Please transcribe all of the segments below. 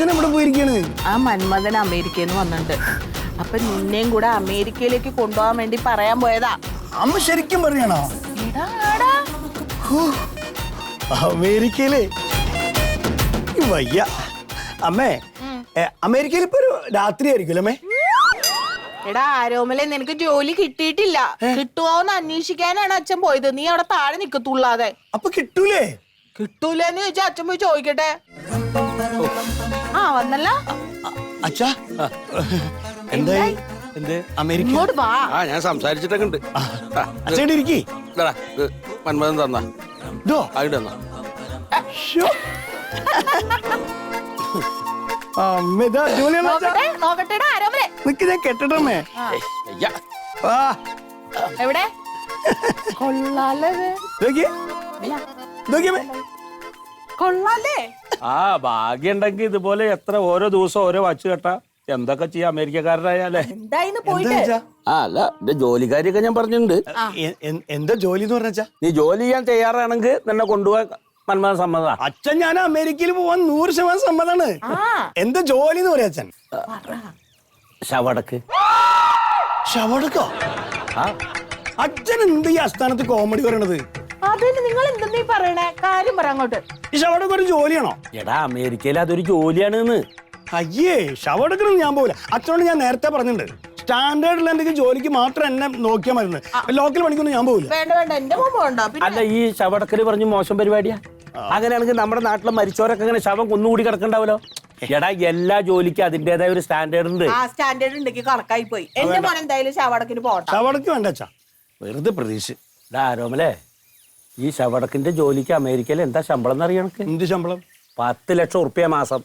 അച്ഛൻ എവിടെ പോയിരിക്കാണ്? ആ മന്മഥൻ അമേരിക്കയിൽ നിന്ന് വന്നിട്ടുണ്ട്. അപ്പൊ നിന്നെയും കൂടെ അമേരിക്കയിലേക്ക് കൊണ്ടുപോകാൻ വേണ്ടി പറയാൻ പോയതാ. അമ്മ ശരിക്കും പറയണോ? അമേരിക്കയില് വയ്യ അമ്മേ. അമേരിക്കയിൽ ഇപ്പൊ ഒരു രാത്രി ആയിരിക്കുമല്ലോ അമ്മേ. എടാ ആരോമലെ, നിനക്ക് ജോലി കിട്ടിയിട്ടില്ല. കിട്ടുവോന്ന് അന്വേഷിക്കാനാണ് അച്ഛൻ പോയത്. നീ അവിടെ താഴെ നിക്കത്തുള്ളാതെ. അപ്പൊ കിട്ടൂലേ? കിട്ടൂലെന്ന് ചോദിച്ചാ അച്ഛൻ പോയി ചോദിക്കട്ടെ. ആ വന്നല്ല അച്ഛാ. എന്തായി? അമേരിക്ക ഇങ്ങോട്ട് വാ. ഞാൻ സംസാരിച്ചിട്ടൊക്കെ ഉണ്ട്. അച്ഛൻ ഇരിക്കേ. മന്മഥൻ തന്നാ ആയിട്ട് തന്നാ. ഞാൻ കെട്ടടമേ. എവിടെ കൊള്ളാലേ? ആ ഭാഗ്യം ഉണ്ടെങ്കിൽ ഇതുപോലെ എത്ര ഓരോ ദിവസം ഓരോ വച്ച് കെട്ടാ എന്തൊക്കെ ചെയ്യാ അമേരിക്കക്കാരനായാലേ. അല്ല എന്റെ ജോലിക്കാരിയൊക്കെ ഞാൻ പറഞ്ഞിട്ടുണ്ട്. എന്താ ജോലി എന്ന് പറഞ്ഞാ? നീ ജോലി ചെയ്യാൻ തയ്യാറാണെങ്കിൽ നിന്നെ കൊണ്ടുപോകാൻ മന്മഥൻ സമ്മതാ. അച്ഛൻ ഞാൻ അമേരിക്കയിൽ പോവാൻ 100% സമ്മതാണ്. എന്താ ജോലി എന്ന് പറയാ അച്ഛൻ? ശവടക്ക്. ശവടക്കോ? അച്ഛൻ എന്ത് ഈ അസ്ഥാനത്ത് കോമഡി പറയണത്? അതിന് നിങ്ങൾ എന്തെന്നീ പറയണേ? കാര്യം പറ അങ്ങോട്ട്. ഈ ശവടക്ക് ഒരു ജോലിയാണോ? എടാ അമേരിക്കയിൽ അതൊരു ജോലിയാണ്. അയ്യേ, ശവടക്കൊന്നും ഞാൻ പോകില്ല. അച്ഛനോട് ഞാൻ നേരത്തെ പറഞ്ഞിട്ടുണ്ട്, സ്റ്റാൻഡേർഡിൽ എന്തെങ്കിലും ജോലിക്ക് മാത്രം എന്നെ നോക്കിയാൽ മതി. ലോക്കൽ പണിക്കൊന്നും ഞാൻ പോകില്ല. അല്ല ഈ ശവടക്കല് പറഞ്ഞ് മോശം പരിപാടിയാ. അങ്ങനെയാണെങ്കിൽ നമ്മുടെ നാട്ടിലെ മരിച്ചവരൊക്കെ അങ്ങനെ ശവം കുന്നുകൂടി കിടക്കണ്ടാവല്ലോ. എടാ എല്ലാ ജോലിക്കും അതിന്റേതായ ഒരു സ്റ്റാൻഡേർഡ് ഉണ്ട്. ആ സ്റ്റാൻഡേർഡ് ഉണ്ടെങ്കിൽ കണക്കായി പോയി. എന്റെ മോൻ എന്തായാലും ശവടക്കിന് പോട്ടെ. ശവടക്ക് വേണ്ട അച്ഛാ, വെറുതെ പ്രതീക്ഷ. ആരോമലേ, ഈ ശവടക്കിന്റെ ജോലിക്ക് അമേരിക്കയിൽ എന്താ ശമ്പളം എന്നറിയണ? എന്ത് ശമ്പളം? 10 ലക്ഷം ഉറുപ്പ്യ മാസം.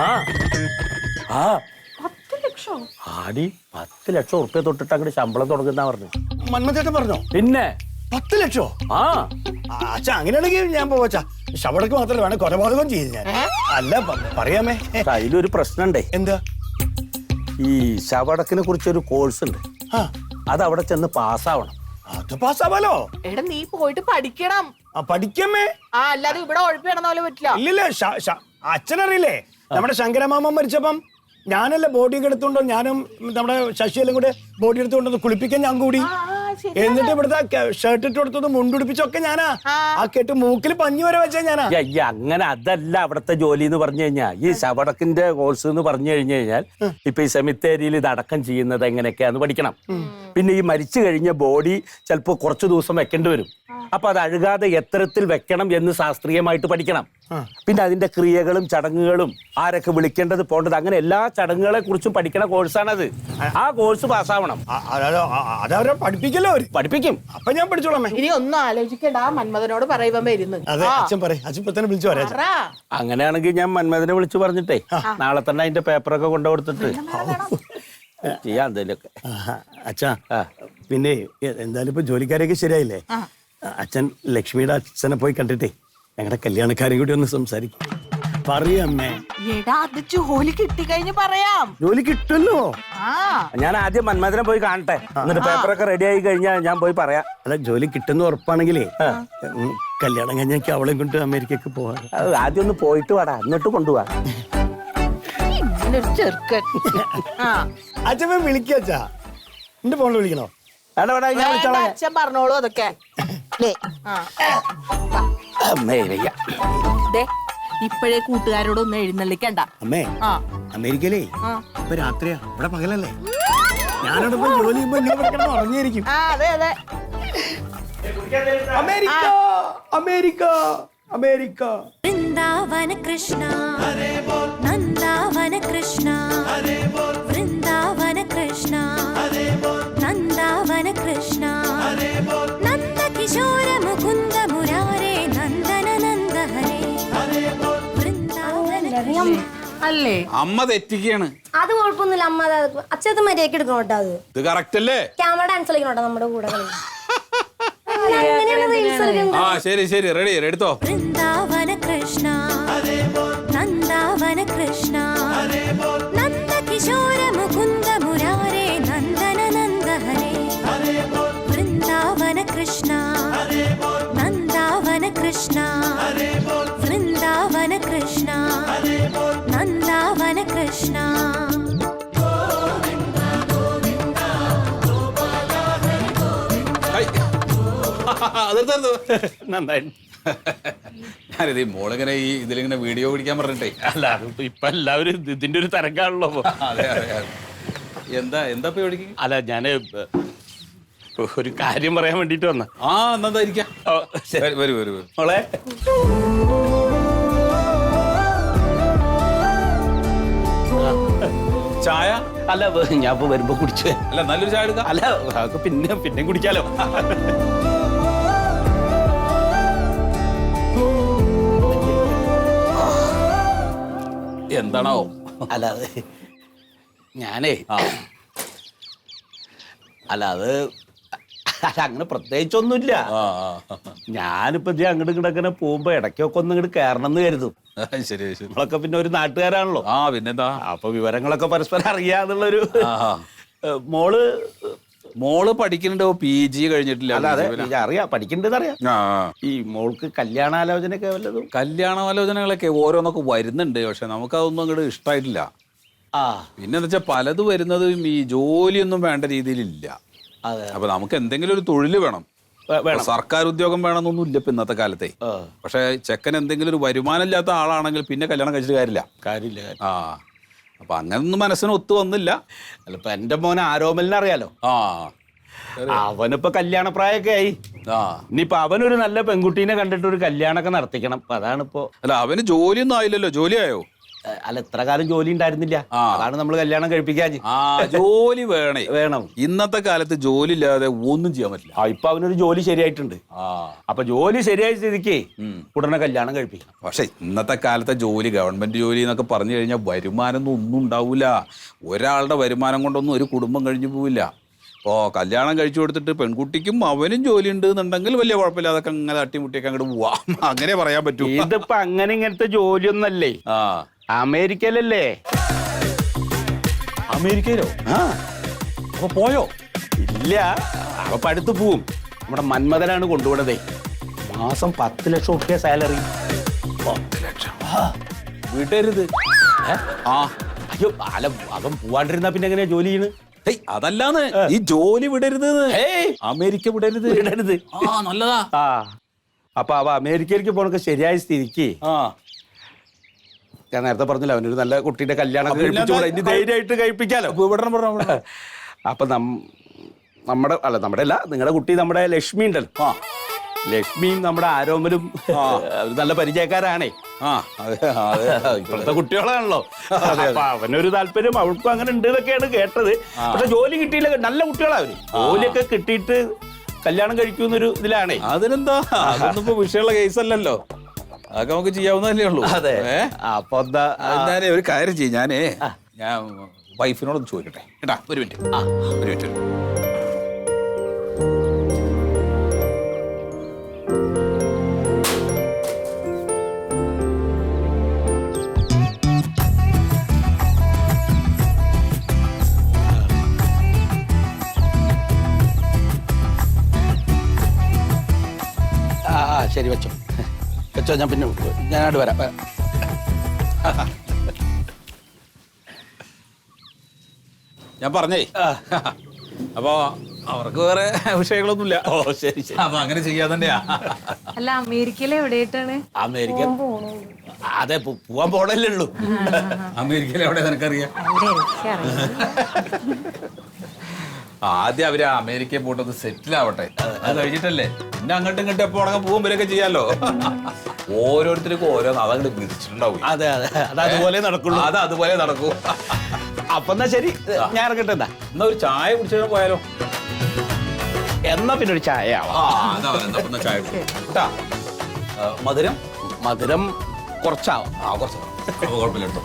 ആ ആ 10 ലക്ഷം? ആടി 10 ലക്ഷം ഉറുപ്പ്യ തൊട്ടിട്ട് അങ്ങോട്ട് ശമ്പളം തുടങ്ങുന്ന പറഞ്ഞു. മന്മഥേട്ടൻ പറഞ്ഞോ? പിന്നെ 10 ലക്ഷോ? ആ അച്ഛാ, അങ്ങനെയാണെങ്കിൽ ഞാൻ പോവാ. ശവടക്ക് മാത്രമല്ല, വേണം കൊലപാതകം ചെയ്ത് ഞാൻ. അല്ല പറയാമേ, അതിലൊരു പ്രശ്നമുണ്ടേ. എന്താ? ഈ ശവടക്കിനെ കുറിച്ചൊരു കോഴ്സ് ഉണ്ട്. അത് അവിടെ ചെന്ന് പാസ്സാവണം. അത് പാസ്സാവാലോ? എടാ നീ പോയിട്ട് പഠിക്കണം. പഠിക്കമ്മേ. അല്ലാതെ ഇവിടെ ഉഴപ്പി നടന്ന പോലെ പറ്റില്ല. ഇല്ലല്ലേ, അച്ഛനറിയില്ലേ നമ്മുടെ ശങ്കരമാമൻ മരിച്ചപ്പം ഞാനല്ലേ ബോഡി എടുത്തോണ്ടോ, ഞാനും നമ്മുടെ ശശിയെല്ലാം കൂടെ ബോഡി എടുത്തുകൊണ്ടോ കുളിപ്പിക്കാൻ ഞാൻ കൂടി. എന്നിട്ട് ഇവിടുത്തെ ഷർട്ട് ഇട്ട് കൊടുത്തത് മുണ്ടുടിപ്പിച്ചൊക്കെ ഞാനാ. ആ കെട്ട് മൂക്കിൽ പഞ്ഞു വരെ വെച്ചാ ഞാനാ. അങ്ങനെ അതല്ല അവിടുത്തെ ജോലി എന്ന് പറഞ്ഞു കഴിഞ്ഞാൽ. ഈ ശവടക്കിന്റെ കോഴ്സ് എന്ന് പറഞ്ഞു കഴിഞ്ഞു കഴിഞ്ഞാൽ ഇപ്പൊ ഈ സെമിത്തേരിയിൽ ഇത് അടക്കം ചെയ്യുന്നത് എങ്ങനെയൊക്കെയാന്ന് പഠിക്കണം. പിന്നെ ഈ മരിച്ചു കഴിഞ്ഞ ബോഡി ചിലപ്പോ കുറച്ചു ദിവസം വെക്കേണ്ടി വരും. അപ്പൊ അത് അഴുകാതെ എത്തരത്തിൽ വെക്കണം എന്ന് ശാസ്ത്രീയമായിട്ട് പഠിക്കണം. പിന്നെ അതിന്റെ ക്രിയകളും ചടങ്ങുകളും ആരൊക്കെ വിളിക്കേണ്ടത് പോണ്ടത് അങ്ങനെ എല്ലാ ചടങ്ങുകളെ കുറിച്ചും പഠിക്കണ കോഴ്സാണത്. ആ കോഴ്സ് പാസ്സാവണം. അതവരെ പഠിപ്പിക്കല്ലോ, പഠിപ്പിക്കും. അപ്പൊ ഞാൻ പഠിച്ചോളാം. ഇനി ഒന്നും ആലോചിക്കണ്ട, മന്മഥനോട് പറയുമ്പോ വരുന്നു. അതെ അച്ഛൻ പറയും, അച്ഛൻ ഇപ്പൊ തന്നെ വിളിച്ചു പറയാ. അങ്ങനെയാണെങ്കിൽ ഞാൻ മന്മഥനെ വിളിച്ചു പറഞ്ഞിട്ടേ നാളെ തന്നെ അതിന്റെ പേപ്പറൊക്കെ കൊണ്ടുകൊടുത്തിട്ട് ചെയ്യാം എന്തെങ്കിലുമൊക്കെ. അച്ഛാ, പിന്നെ എന്തായാലും ഇപ്പൊ ജോലിക്കാരൊക്കെ ശരിയായില്ലേ? അച്ഛൻ ലക്ഷ്മിയുടെ അച്ഛനെ പോയി കണ്ടിട്ടേ ഞങ്ങളുടെ കല്യാണക്കാരെ കൂടി ഒന്ന് സംസാരിക്കും. പറയമ്മേ. എടാ അത് ജോലി കിട്ടിക്കഴിഞ്ഞ് പറയാം. ജോലി കിട്ടുമല്ലോ. ഞാൻ ആദ്യം മന്മഥനെ പോയി കാണട്ടെ, എന്നിട്ട് പേപ്പറൊക്കെ റെഡി ആയി കഴിഞ്ഞാൽ ഞാൻ പോയി പറയാം. അല്ല, ജോലി കിട്ടുന്ന ഉറപ്പാണെങ്കിലേ കല്യാണം കഴിഞ്ഞാൽ അവളെയും കൊണ്ട് അമേരിക്കക്ക് പോവാ. ആദ്യം ഒന്ന് പോയിട്ട് വാടാ, എന്നിട്ട് കൊണ്ടുപോവാ. ചെറുക്കൻ. അച്ഛൻ വിളിക്കാ. എന്റെ ഫോണിൽ വിളിക്കണോ? അച്ഛൻ പറഞ്ഞോളൂ അതൊക്കെ. ഇപ്പോഴേ കൂട്ടുകാരോടൊന്നും എഴുന്നള്ളിക്കണ്ട. അമ്മേ, അമേരിക്കയിലേ ഇപ്പൊ രാത്രിയാ, ഇവിടെ പകലല്ലേ. ഞാനോട് പോയി ജോലി ചെയ്യുമ്പോ ഉറങ്ങിയിരിക്കും. അതെ അതെ. America America America. Vrindavana Krishna Nandavana Krishna Vrindavana Krishna Nandavana Krishna Nandakishora Mukunda Murare Nandana Nanda Hare Vrindavana അല്ലേ? അമ്മ തെറ്റിക്കാണ്. അത് കുഴപ്പമൊന്നുമില്ല അമ്മ. അച്ഛത് മര്യാദക്ക് എടുക്കണം കേട്ടോ. അത് ഇത് കറക്റ്റ് അല്ലേ? ക്യാമറ ഡാൻസ് കളിക്കണോട്ടോ നമ്മുടെ കൂടെ കളി. ആ ശരി ശരി, റെഡി, എടുത്തോ. വൃന്ദാവന കൃഷ്ണ നന്ദാവന കൃഷ്ണ നന്ദകിശോര മുകുന്ദ മുരാരേ നന്ദന നന്ദ ഹരേ വൃന്ദാവന കൃഷ്ണ നന്ദാവന കൃഷ്ണ വൃന്ദാവന കൃഷ്ണ നന്നായി. ഞാനിത് ഈ മോളിങ്ങനെ ഈ ഇതിലിങ്ങനെ വീഡിയോ പിടിക്കാൻ പറഞ്ഞിട്ടേ. അല്ല അതിപ്പോ ഇപ്പൊ എല്ലാവരും ഇതിന്റെ ഒരു തിരക്കാണല്ലോ. അതെ അതെ അതെ. എന്താ ഇപ്പൊ പിടിക്കുക? അല്ല ഞാന് ഒരു കാര്യം പറയാൻ വേണ്ടിട്ട് വന്ന. ആ എന്നാ ഇരിക്കാം. വരൂ വരൂ വരൂ. മോളെ ചായ? അല്ല ഞാൻ ഇപ്പൊ വരുമ്പോ കുടിച്ചു. അല്ല നല്ലൊരു ചായ എടുക്കാം. അല്ല അതൊക്കെ പിന്നെ കുടിക്കാലോ. എന്താണോ? അല്ല അത് ഞാനേ അല്ല അത് അങ്ങനെ പ്രത്യേകിച്ചൊന്നുമില്ല. ഞാനിപ്പോ ഇത് അങ്ങോട്ട് ഇങ്ങോട്ടൊക്കെ പോകുമ്പോ ഇടയ്ക്കൊക്കെ ഒന്ന് ഇങ്ങോട്ട് കയറണം എന്ന് കരുതും. ശരി ശരി. നമ്മളൊക്കെ പിന്നെ ഒരു നാട്ടുകാരാണല്ലോ. പിന്നെന്താ? അപ്പൊ വിവരങ്ങളൊക്കെ പരസ്പരം അറിയാന്നുള്ളൊരു മോള് പഠിക്കുന്നുണ്ടോ? PG കഴിഞ്ഞിട്ടില്ല. അല്ല അതെ അറിയാം, പഠിക്കണ്ടെന്ന് അറിയാം. ഈ മോൾക്ക് കല്യാണാലോചനയൊക്കെ വല്ലതും? കല്യാണാലോചനകളൊക്കെ ഓരോന്നൊക്കെ വരുന്നുണ്ട്. പക്ഷെ നമുക്കതൊന്നും അങ്ങോട്ട് ഇഷ്ടമായിട്ടില്ല. പിന്നെ എന്താ വെച്ചാൽ പലത് വരുന്നതും ഈ ജോലിയൊന്നും വേണ്ട രീതിയിലില്ല. അപ്പൊ നമുക്ക് എന്തെങ്കിലും ഒരു തൊഴിൽ വേണം. സർക്കാർ ഉദ്യോഗം വേണമെന്നൊന്നും ഇല്ല ഇപ്പൊ ഇന്നത്തെ കാലത്തെ. പക്ഷെ ചെക്കൻ എന്തെങ്കിലും ഒരു വരുമാനം ഇല്ലാത്ത ആളാണെങ്കിൽ പിന്നെ കല്യാണം കഴിച്ചിട്ട് കാര്യമില്ല. അപ്പൊ അങ്ങനൊന്നും മനസ്സിന് ഒത്തു വന്നില്ല. അല്ല ഇപ്പൊ എന്റെ മോനെ ആരോമലിനെ അറിയാലോ. അവനിപ്പോ കല്യാണപ്രായൊക്കെ ആയി. ഇനിയിപ്പൊ അവനൊരു നല്ല പെൺകുട്ടീനെ കണ്ടിട്ട് ഒരു കല്യാണമൊക്കെ നടത്തിക്കണം. അപ്പൊ അതാണിപ്പോ. അല്ല അവന് ജോലിയൊന്നും ആയില്ലല്ലോ. ജോലിയായോ? അല്ല ഇത്ര കാലം ജോലി ഉണ്ടായിരുന്നില്ല. അതാണ് നമ്മൾ കല്യാണം കഴിപ്പിക്കാൻ. ജോലി വേണം. ഇന്നത്തെ കാലത്ത് ജോലി ഇല്ലാതെ ഒന്നും ചെയ്യാൻ പറ്റില്ല. ഇപ്പൊ അവനൊരു ജോലി ശരിയായിട്ടുണ്ട്. അപ്പൊ ജോലി ശരിയായ സ്ഥിതിക്ക് ഉടനെ കല്യാണം കഴിപ്പിക്കണം. പക്ഷെ ഇന്നത്തെ കാലത്തെ ജോലി, ഗവൺമെന്റ് ജോലി എന്നൊക്കെ പറഞ്ഞു കഴിഞ്ഞാൽ വരുമാനം ഒന്നും ഉണ്ടാവില്ല. ഒരാളുടെ വരുമാനം കൊണ്ടൊന്നും ഒരു കുടുംബം കഴിഞ്ഞു പോവില്ല. അപ്പോൾ കല്യാണം കഴിച്ചു കൊടുത്തിട്ട് പെൺകുട്ടിക്കും അവനും ജോലി ഉണ്ട് എന്നുണ്ടെങ്കിൽ വലിയ കുഴപ്പമില്ല. അതൊക്കെ അങ്ങനെ തട്ടിമുട്ടിയൊക്കെ അങ്ങോട്ട് പോവാം. അങ്ങനെ പറയാൻ പറ്റൂ. ഇതിപ്പോ അങ്ങനെ ഇങ്ങനത്തെ ജോലിയൊന്നല്ലേ. അമേരിക്കയിലല്ലേ? അമേരിക്കയിലോ? അപ്പൊ പോയോ? ഇല്ല, അപ്പൊ അടുത്ത് പോവും. നമ്മുടെ മന്മഥനാണ് കൊണ്ടുപോണതേ. മാസം 10 ലക്ഷം റുപ്യ സാലറി. 10 ലക്ഷം വിടരുത്. അയ്യോ അല്ല അവൻ പോവാണ്ടിരുന്നാ പിന്നെ എങ്ങനെയാ ജോലി ചെയ്യണ്? അതല്ലാന്ന് ഈ ജോലി വിടരുത്. അമേരിക്ക വിടരുത്. നല്ലതാ. അപ്പൊ അവ അമേരിക്കയിലേക്ക് പോണൊക്കെ ശരിയായ സ്ഥിതിക്ക് ഞാൻ നേരത്തെ പറഞ്ഞില്ല അവനൊരു നല്ല കുട്ടിയുടെ കല്യാണം ഇനി ധൈര്യമായിട്ട് കഴിപ്പിക്കാലോ. അപ്പൊ നമ്മുടെ അല്ല നിങ്ങളുടെ കുട്ടി നമ്മുടെ ലക്ഷ്മി ഉണ്ടല്ലോ. ലക്ഷ്മിയും നമ്മുടെ ആരോമലും നല്ല പരിചയക്കാരാണേ. ഇപ്പോഴത്തെ കുട്ടികളാണല്ലോ. അപ്പൊ അവനൊരു താല്പര്യം അവൾക്കും അങ്ങനെ ഉണ്ട് എന്നൊക്കെയാണ് കേട്ടത്. പക്ഷെ ജോലി കിട്ടിയില്ല. നല്ല കുട്ടികളാ അവര്. ജോലിയൊക്കെ കിട്ടിയിട്ട് കല്യാണം കഴിക്കുന്നൊരു ഇതിലാണേ. അതിനെന്താ? അതൊന്നും ഇപ്പൊ വിഷയമുള്ള കേസല്ലല്ലോ. അതൊക്കെ നമുക്ക് ചെയ്യാവുന്നതല്ലേ ഉള്ളൂ. അതെ. അപ്പൊ ഞാനേ ഒരു കാര്യം ചെയ്യും. ഞാൻ വൈഫിനോടൊന്ന് ചോദിക്കട്ടെ കേട്ടാ. ഒരു മിനിറ്റ്. ശരി വെച്ചോ. ഞാൻ പിന്നെ ഞാനായിട്ട് വരാം. ഞാൻ പറഞ്ഞേ. അപ്പൊ അവർക്ക് വേറെ വിഷയങ്ങളൊന്നുമില്ല. ശരി. അപ്പൊ അങ്ങനെ ചെയ്യാൻ തന്നെയാ. അല്ല അമേരിക്കയിൽ എവിടെയായിട്ടാണ്? അമേരിക്ക അതെ പോവാൻ പോണല്ലേ ഉള്ളൂ. അമേരിക്കയിൽ എവിടെ നിനക്കറിയാം? ആദ്യം അവര് അമേരിക്കയിൽ പോയിട്ടൊന്ന് സെറ്റിൽ ആവട്ടെ. അത് കഴിഞ്ഞിട്ടല്ലേ പിന്നെ അങ്ങോട്ടും ഇങ്ങോട്ടും എപ്പോ ഉണങ്ങാൻ പോകുമ്പോഴൊക്കെ ചെയ്യാലോ. ഓരോരുത്തർക്കും ഓരോന്ന് അതങ്ങോട്ട് വിധിച്ചിട്ടുണ്ടാവും. അതെ അതുപോലെ നടക്കുള്ളൂ. അതുപോലെ നടക്കൂ. അപ്പൊ എന്നാ ശരി, ഞാൻ ഇറങ്ങട്ടെ. എന്നാ ഒരു ചായ കുടിച്ചിട്ട് പോയാലോ? എന്നാ പിന്നെ ഒരു ചായ ആവാം. ചായ കേട്ടാ. മധുരം കുറച്ചാവാം. കുറച്ച് കുഴപ്പമില്ല കേട്ടോ.